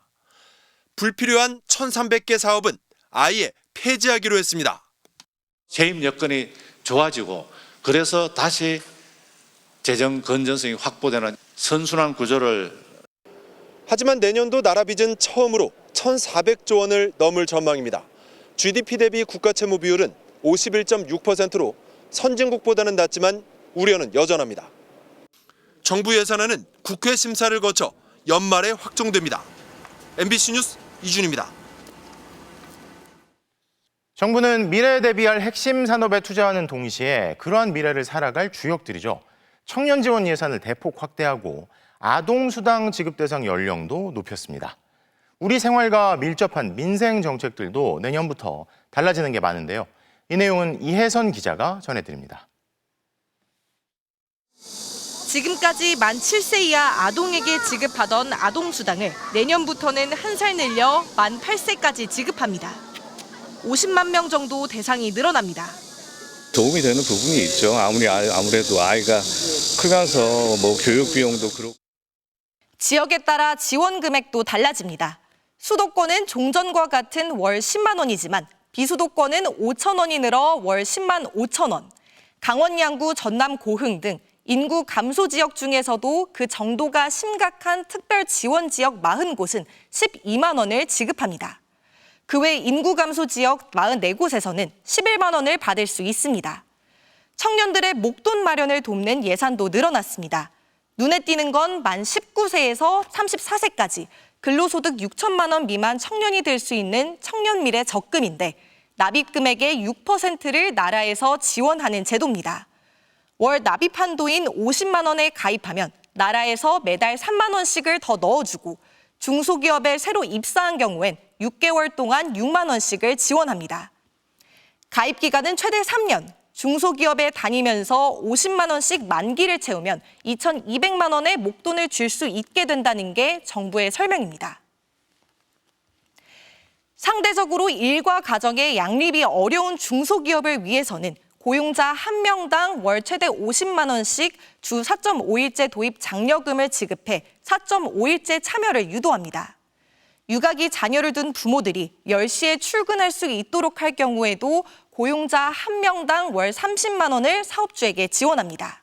불필요한 1,300개 사업은 아예 폐지하기로 했습니다. 세입 여건이 좋아지고 그래서 다시 재정 건전성이 확보되는 선순환 구조를. 하지만 내년도 나라 빚은 처음으로 1,400조 원을 넘을 전망입니다. GDP 대비 국가채무 비율은 51.6%로 선진국보다는 낮지만 우려는 여전합니다. 정부 예산안은 국회 심사를 거쳐 연말에 확정됩니다. MBC 뉴스 이준입니다. 정부는 미래에 대비할 핵심 산업에 투자하는 동시에 그러한 미래를 살아갈 주역들이죠. 청년 지원 예산을 대폭 확대하고 아동수당 지급 대상 연령도 높였습니다. 우리 생활과 밀접한 민생 정책들도 내년부터 달라지는 게 많은데요. 이 내용은 이혜선 기자가 전해드립니다. 지금까지 만 7세 이하 아동에게 지급하던 아동수당을 내년부터는 1살 늘려 만 8세까지 지급합니다. 50만 명 정도 대상이 늘어납니다. 도움이 되는 부분이 있죠. 아무래도 아이가 크면서 뭐 교육 비용도 그렇고. 지역에 따라 지원 금액도 달라집니다. 수도권은 종전과 같은 월 10만 원이지만 비수도권은 5천 원이 늘어 월 10만 5천 원. 강원 양구, 전남 고흥 등 인구 감소 지역 중에서도 그 정도가 심각한 특별 지원 지역 40곳은 12만 원을 지급합니다. 그 외 인구 감소 지역 44곳에서는 11만 원을 받을 수 있습니다. 청년들의 목돈 마련을 돕는 예산도 늘어났습니다. 눈에 띄는 건 만 19세에서 34세까지 근로소득 6천만 원 미만 청년이 될 수 있는 청년미래 적금인데 납입 금액의 6%를 나라에서 지원하는 제도입니다. 월 납입 한도인 50만 원에 가입하면 나라에서 매달 3만 원씩을 더 넣어주고 중소기업에 새로 입사한 경우엔 6개월 동안 6만 원씩을 지원합니다. 가입 기간은 최대 3년, 중소기업에 다니면서 50만 원씩 만기를 채우면 2,200만 원의 목돈을 줄 수 있게 된다는 게 정부의 설명입니다. 상대적으로 일과 가정의 양립이 어려운 중소기업을 위해서는 고용자 한 명당 월 최대 50만 원씩 주 4.5일제 도입 장려금을 지급해 4.5일제 참여를 유도합니다. 육아기 자녀를 둔 부모들이 10시에 출근할 수 있도록 할 경우에도 고용자 한 명당 월 30만 원을 사업주에게 지원합니다.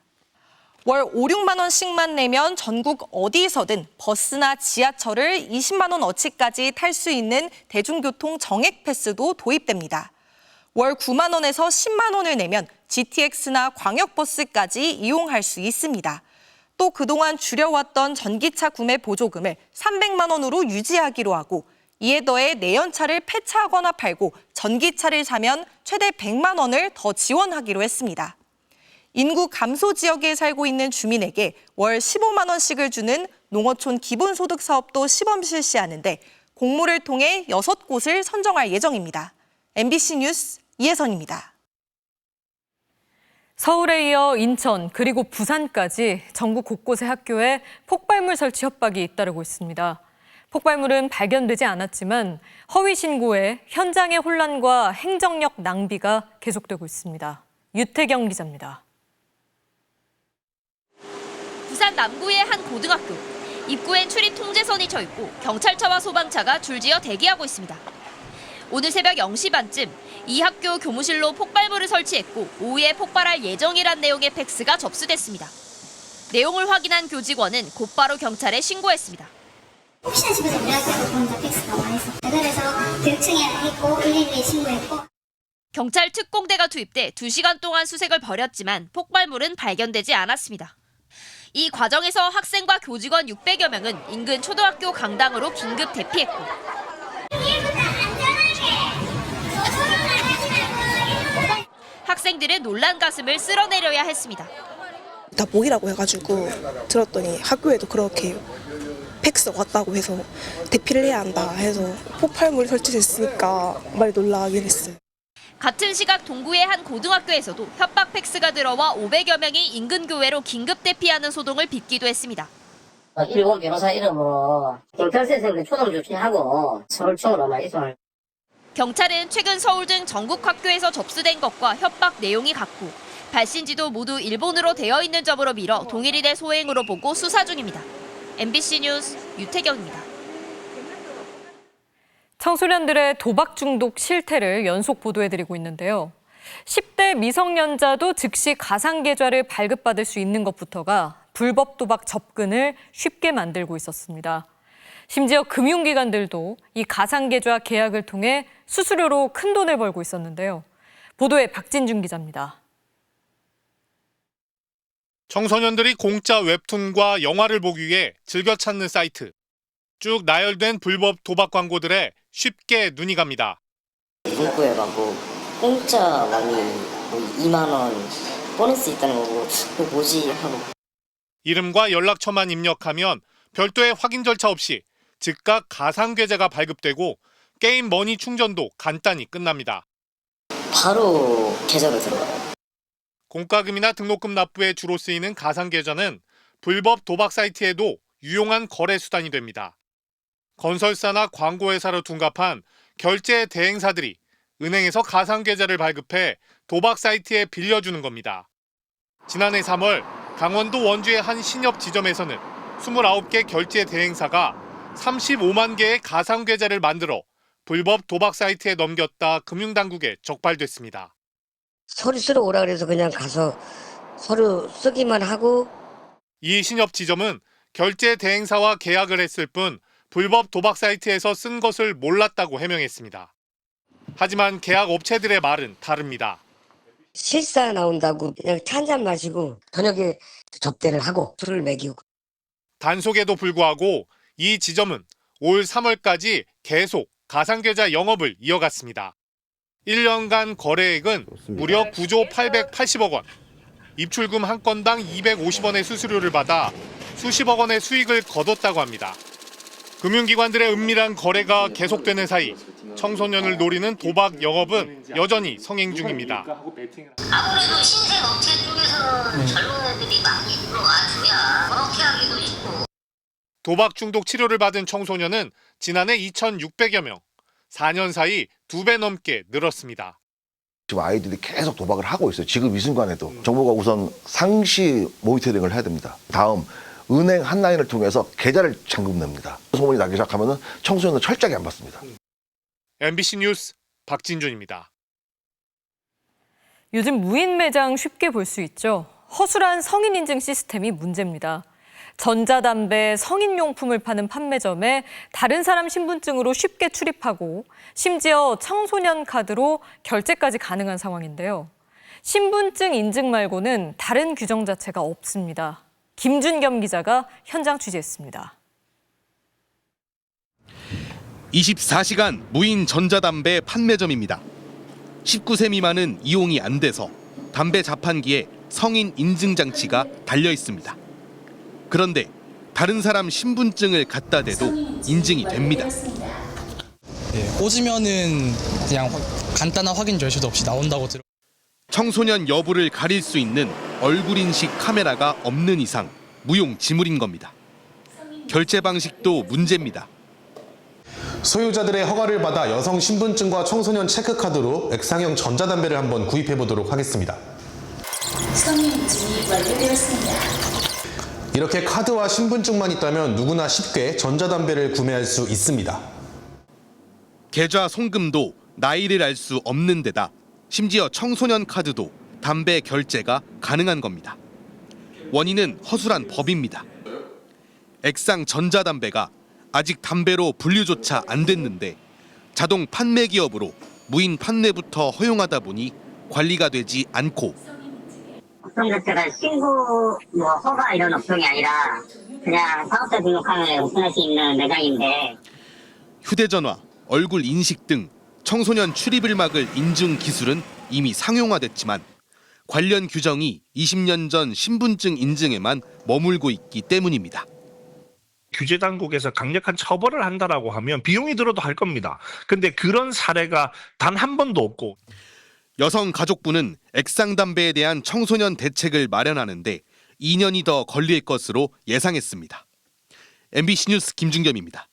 월 5, 6만 원씩만 내면 전국 어디서든 버스나 지하철을 20만 원어치까지 탈 수 있는 대중교통 정액 패스도 도입됩니다. 월 9만 원에서 10만 원을 내면 GTX나 광역버스까지 이용할 수 있습니다. 또 그동안 줄여왔던 전기차 구매 보조금을 300만 원으로 유지하기로 하고 이에 더해 내연차를 폐차하거나 팔고 전기차를 사면 최대 100만 원을 더 지원하기로 했습니다. 인구 감소 지역에 살고 있는 주민에게 월 15만 원씩을 주는 농어촌 기본소득 사업도 시범 실시하는데 공모를 통해 6곳을 선정할 예정입니다. MBC 뉴스 이혜선입니다. 서울에 이어 인천 그리고 부산까지 전국 곳곳의 학교에 폭발물 설치 협박이 잇따르고 있습니다. 폭발물은 발견되지 않았지만 허위 신고에 현장의 혼란과 행정력 낭비가 계속되고 있습니다. 유태경 기자입니다. 부산 남구의 한 고등학교. 입구엔 출입 통제선이 쳐 있고 경찰차와 소방차가 줄지어 대기하고 있습니다. 오늘 새벽 0시 반쯤 이 학교 교무실로 폭발물을 설치했고 오후에 폭발할 예정이란 내용의 팩스가 접수됐습니다. 내용을 확인한 교직원은 곧바로 경찰에 신고했습니다. 혹시나 집에서 우리 학교에서 먼저 팩스가 와 있었고 그래서 교육청에 했고 112에 신고했고 경찰 특공대가 투입돼 2시간 동안 수색을 벌였지만 폭발물은 발견되지 않았습니다. 이 과정에서 학생과 교직원 600여 명은 인근 초등학교 강당으로 긴급 대피했고 학생들의 놀란 가슴을 쓸어내려야 했습니다. 다 모이라고 해가지고 들었더니 학교에도 그렇게 팩스가 왔다고 해서 대피를 해야 한다 해서 폭발물이 설치됐으니까 많이 놀라긴 했어요. 같은 시각 동구의 한 고등학교에서도 협박 팩스가 들어와 500여 명이 인근 교외로 긴급 대피하는 소동을 빚기도 했습니다. 일본 변호사 이름으로 경찰서에서 초동 조치하고 서울청으로 이송을. 경찰은 최근 서울 등 전국 학교에서 접수된 것과 협박 내용이 같고 발신지도 모두 일본어로 되어 있는 점으로 미뤄 동일인의 소행으로 보고 수사 중입니다. MBC 뉴스 유태경입니다. 청소년들의 도박 중독 실태를 연속 보도해드리고 있는데요. 10대 미성년자도 즉시 가상계좌를 발급받을 수 있는 것부터가 불법 도박 접근을 쉽게 만들고 있었습니다. 심지어 금융기관들도 이 가상계좌 계약을 통해 수수료로 큰 돈을 벌고 있었는데요. 보도에 박진준 기자입니다. 청소년들이 공짜 웹툰과 영화를 보기 위해 즐겨 찾는 사이트. 쭉 나열된 불법 도박 광고들에 쉽게 눈이 갑니다. 문구에 가고 공짜 많이 2만 원 보너스 있다는 거고 그거 뭐지 하고. 이름과 연락처만 입력하면 별도의 확인 절차 없이 즉각 가상계좌가 발급되고 게임 머니 충전도 간단히 끝납니다. 바로 계좌로 들어가요. 공과금이나 등록금 납부에 주로 쓰이는 가상계좌는 불법 도박 사이트에도 유용한 거래 수단이 됩니다. 건설사나 광고회사로 둔갑한 결제 대행사들이 은행에서 가상계좌를 발급해 도박 사이트에 빌려주는 겁니다. 지난해 3월 강원도 원주의 한 신협 지점에서는 29개 결제 대행사가 35만 개의 가상계좌를 만들어 불법 도박 사이트에 넘겼다 금융당국에 적발됐습니다. 서류 쓰러 오라 그래서 그냥 가서 서류 쓰기만 하고. 이 신협 지점은 결제 대행사와 계약을 했을 뿐 불법 도박 사이트에서 쓴 것을 몰랐다고 해명했습니다. 하지만 계약 업체들의 말은 다릅니다. 실사 나온다고 그냥 차 한잔 마시고 저녁에 접대를 하고 술을 먹이고. 단속에도 불구하고 이 지점은 올 3월까지 계속 가상계좌 영업을 이어갔습니다. 1년간 거래액은 무려 9조 880억 원. 입출금 한 건당 250원의 수수료를 받아 수십억 원의 수익을 거뒀다고 합니다. 금융기관들의 은밀한 거래가 계속되는 사이 청소년을 노리는 도박 영업은 여전히 성행 중입니다. 아무래도 신생 업체 쪽에서 젊은 애들이 많이 들어와줘야 그렇게 하기도 쉽고. 도박 중독 치료를 받은 청소년은 지난해 2,600여 명, 4년 사이 2배 넘게 늘었습니다. 지금 아이들이 계속 도박을 하고 있어요. 지금 이 순간에도. 정부가 우선 상시 모니터링을 해야 됩니다. 다음 은행 한라인을 통해서 계좌를 잠금냅니다. 소문이 나기 시작하면 청소년은 철저하게 안 받습니다. MBC 뉴스 박진준입니다. 요즘 무인 매장 쉽게 볼 수 있죠. 허술한 성인 인증 시스템이 문제입니다. 전자담배, 성인용품을 파는 판매점에 다른 사람 신분증으로 쉽게 출입하고 심지어 청소년 카드로 결제까지 가능한 상황인데요. 신분증 인증 말고는 다른 규정 자체가 없습니다. 김준겸 기자가 현장 취재했습니다. 24시간 무인 전자담배 판매점입니다. 19세 미만은 이용이 안 돼서 담배 자판기에 성인 인증 장치가 달려 있습니다. 그런데 다른 사람 신분증을 갖다 대도 인증이 됩니다. 꽂으면은 그냥 간단한 확인 절차도 없이 나온다고 들어. 청소년 여부를 가릴 수 있는 얼굴 인식 카메라가 없는 이상 무용지물인 겁니다. 결제 방식도 문제입니다. 소유자들의 허가를 받아 여성 신분증과 청소년 체크카드로 액상형 전자담배를 한번 구입해 보도록 하겠습니다. 성인 인증이 완료되었습니다. 이렇게 카드와 신분증만 있다면 누구나 쉽게 전자담배를 구매할 수 있습니다. 계좌 송금도 나이를 알 수 없는 데다 심지어 청소년 카드도 담배 결제가 가능한 겁니다. 원인은 허술한 법입니다. 액상 전자담배가 아직 담배로 분류조차 안 됐는데 자동 판매 기업으로 무인 판매부터 허용하다 보니 관리가 되지 않고 업종 자체가 신고, 허가 이런 업종이 아니라 그냥 사업자 등록하면 오픈할 수 있는 매장인데. 휴대전화, 얼굴 인식 등 청소년 출입을 막을 인증 기술은 이미 상용화됐지만 관련 규정이 20년 전 신분증 인증에만 머물고 있기 때문입니다. 규제 당국에서 강력한 처벌을 한다라고 하면 비용이 들어도 할 겁니다. 근데 그런 사례가 단 한 번도 없고. 여성가족부는 액상담배에 대한 청소년 대책을 마련하는데 2년이 더 걸릴 것으로 예상했습니다. MBC 뉴스 김준겸입니다.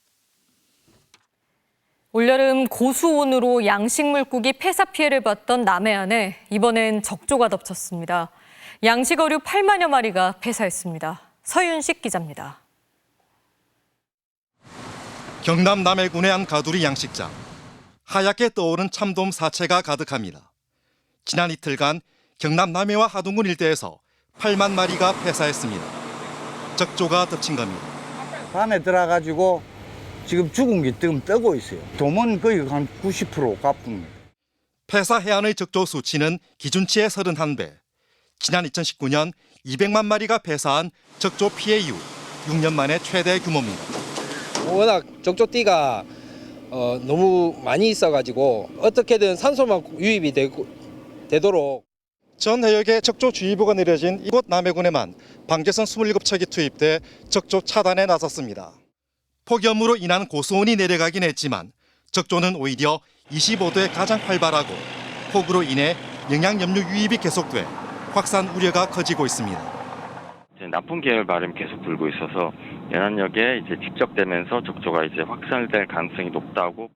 올여름 고수온으로 양식 물고기 폐사 피해를 봤던 남해안에 이번엔 적조가 덮쳤습니다. 양식 어류 8만여 마리가 폐사했습니다. 서윤식 기자입니다. 경남 남해군의 한 가두리 양식장. 하얗게 떠오른 참돔 사체가 가득합니다. 지난 이틀간 경남 남해와 하동군 일대에서 8만 마리가 폐사했습니다. 적조가 덮친 겁니다. 밤에 들어가지고 지금 죽은 게 지금 뜨고 있어요. 돔은 거의 한 90% 가쁩니다. 폐사 해안의 적조 수치는 기준치의 31배. 지난 2019년 200만 마리가 폐사한 적조 피해 이후 6년 만에 최대 규모입니다. 워낙 적조띠가 너무 많이 있어가지고 어떻게든 산소만 유입이 되도록. 전 해역에 적조주의보가 내려진 이곳 남해군에만 방제선 27척이 투입돼 적조 차단에 나섰습니다. 폭염으로 인한 고수온이 내려가긴 했지만 적조는 오히려 25도에 가장 활발하고 폭우로 인해 영양염류 유입이 계속돼 확산 우려가 커지고 있습니다. 나쁜 계열 바람이 계속 불고 있어서 연안역에 집적되면서 적조가 확산될 가능성이 높다고.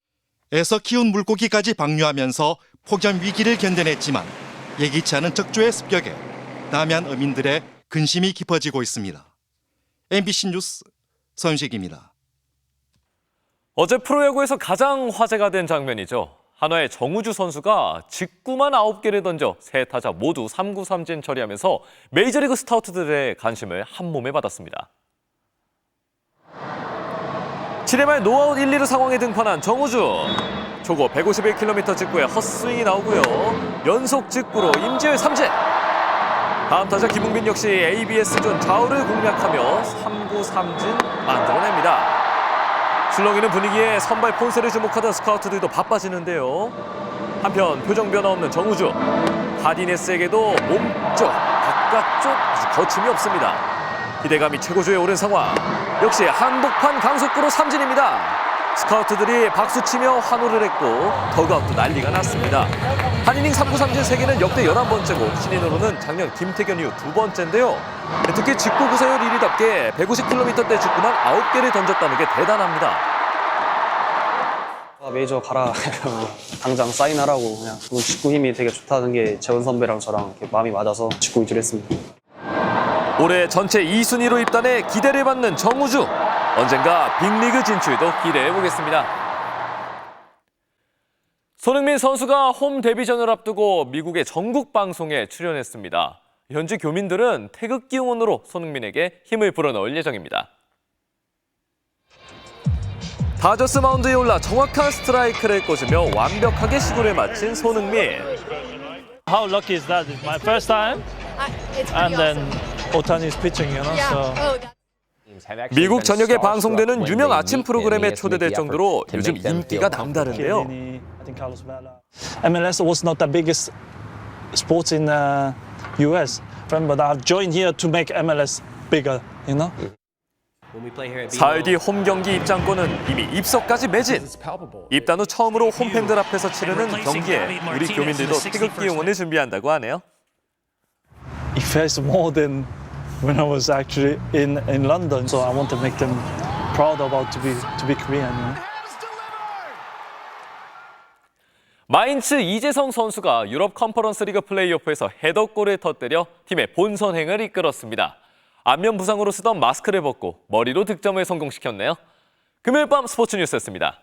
애서 키운 물고기까지 방류하면서 폭염 위기를 견뎌냈지만 예기치 않은 적조의 습격에 남해안 어민들의 근심이 깊어지고 있습니다. MBC 뉴스 서윤식입니다. 어제 프로야구에서 가장 화제가 된 장면이죠. 한화의 정우주 선수가 직구만 9개를 던져 세 타자 모두 3구 3진 처리하면서 메이저리그 스타우트들의 관심을 한몸에 받았습니다. 7회 말 노아웃 1, 2루 상황에 등판한 정우주. 초고 151km 직구에 헛스윙이 나오고요. 연속 직구로 임지의 삼진. 다음 타자 김웅빈 역시 ABS존 좌우를 공략하며 3구 3진 만들어냅니다. 출렁이는 분위기에 선발 폰세를 주목하던 스카우트들도 바빠지는데요. 한편 표정 변화 없는 정우주. 하디네스에게도 몸쪽, 바깥쪽 아주 거침이 없습니다. 기대감이 최고조에 오른 상황. 역시 한복판 강속구로 삼진입니다. 스카우트들이 박수치며 환호를 했고 더그아웃도 난리가 났습니다. 한 이닝 3구 3진 3개는 역대 11번째고 신인으로는 작년 김태견 이후 2번째인데요. 특히 직구 구사율 1위답게 150km대 직구만 9개를 던졌다는 게 대단합니다. 메이저 가라 당장 사인하라고 그냥 직구 힘이 되게 좋다는 게 재원 선배랑 저랑 이렇게 마음이 맞아서 직구 위주로 했습니다. 올해 전체 2순위로 입단해 기대를 받는 정우주. 언젠가 빅리그 진출도 기대해보겠습니다. 손흥민 선수가 홈 데뷔전을 앞두고 미국의 전국 방송에 출연했습니다. 현지 교민들은 태극기 응원으로 손흥민에게 힘을 불어넣을 예정입니다. 다저스 마운드에 올라 정확한 스트라이크를 꽂으며 완벽하게 시구를 마친 손흥민. How lucky is that? It's my first time, and then Ohtani's pitching, you know. So. 미국 전역에 방송되는 유명 아침 프로그램에 초대될 정도로 요즘 인기가 남다른데요. MLS was not the biggest sports in US, but I've joined here to make MLS bigger, you know. 사흘 뒤 홈 경기 입장권은 이미 입석까지 매진. 입단 후 처음으로 홈팬들 앞에서 치르는 경기에 우리 교민들도 태극기 응원을 준비한다고 하네요. It feels more than when I was actually in London, so I want to make them proud about to be Korean. You know? 마인츠 이재성 선수가 유럽 컨퍼런스 리그 플레이오프에서 헤더골을 터뜨려 팀의 본선행을 이끌었습니다. 안면 부상으로 쓰던 마스크를 벗고 머리로 득점을 성공시켰네요. 금요일 밤 스포츠 뉴스였습니다.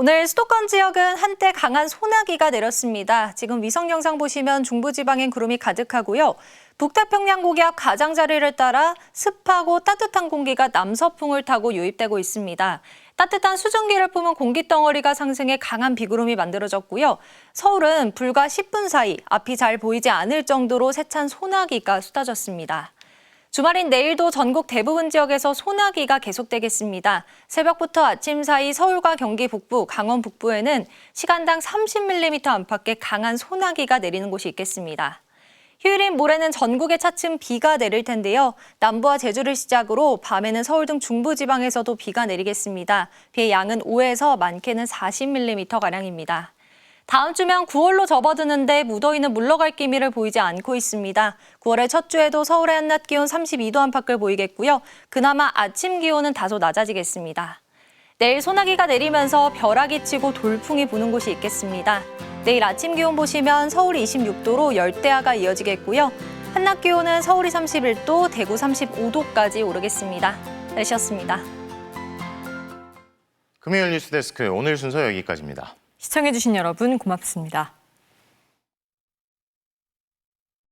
오늘 수도권 지역은 한때 강한 소나기가 내렸습니다. 지금 위성 영상 보시면 중부지방엔 구름이 가득하고요. 북태평양 고기압 가장자리를 따라 습하고 따뜻한 공기가 남서풍을 타고 유입되고 있습니다. 따뜻한 수증기를 뿜은 공기덩어리가 상승해 강한 비구름이 만들어졌고요. 서울은 불과 10분 사이 앞이 잘 보이지 않을 정도로 세찬 소나기가 쏟아졌습니다. 주말인 내일도 전국 대부분 지역에서 소나기가 계속되겠습니다. 새벽부터 아침 사이 서울과 경기 북부, 강원 북부에는 시간당 30mm 안팎의 강한 소나기가 내리는 곳이 있겠습니다. 휴일인 모레는 전국에 차츰 비가 내릴 텐데요. 남부와 제주를 시작으로 밤에는 서울 등 중부지방에서도 비가 내리겠습니다. 비의 양은 5에서 많게는 40mm가량입니다. 다음 주면 9월로 접어드는데 무더위는 물러갈 기미를 보이지 않고 있습니다. 9월의 첫 주에도 서울의 한낮 기온 32도 안팎을 보이겠고요. 그나마 아침 기온은 다소 낮아지겠습니다. 내일 소나기가 내리면서 벼락이 치고 돌풍이 부는 곳이 있겠습니다. 내일 아침 기온 보시면 서울이 26도로 열대야가 이어지겠고요. 한낮 기온은 서울이 31도, 대구 35도까지 오르겠습니다. 날씨였습니다. 금요일 뉴스데스크 오늘 순서 여기까지입니다. 시청해주신 여러분 고맙습니다.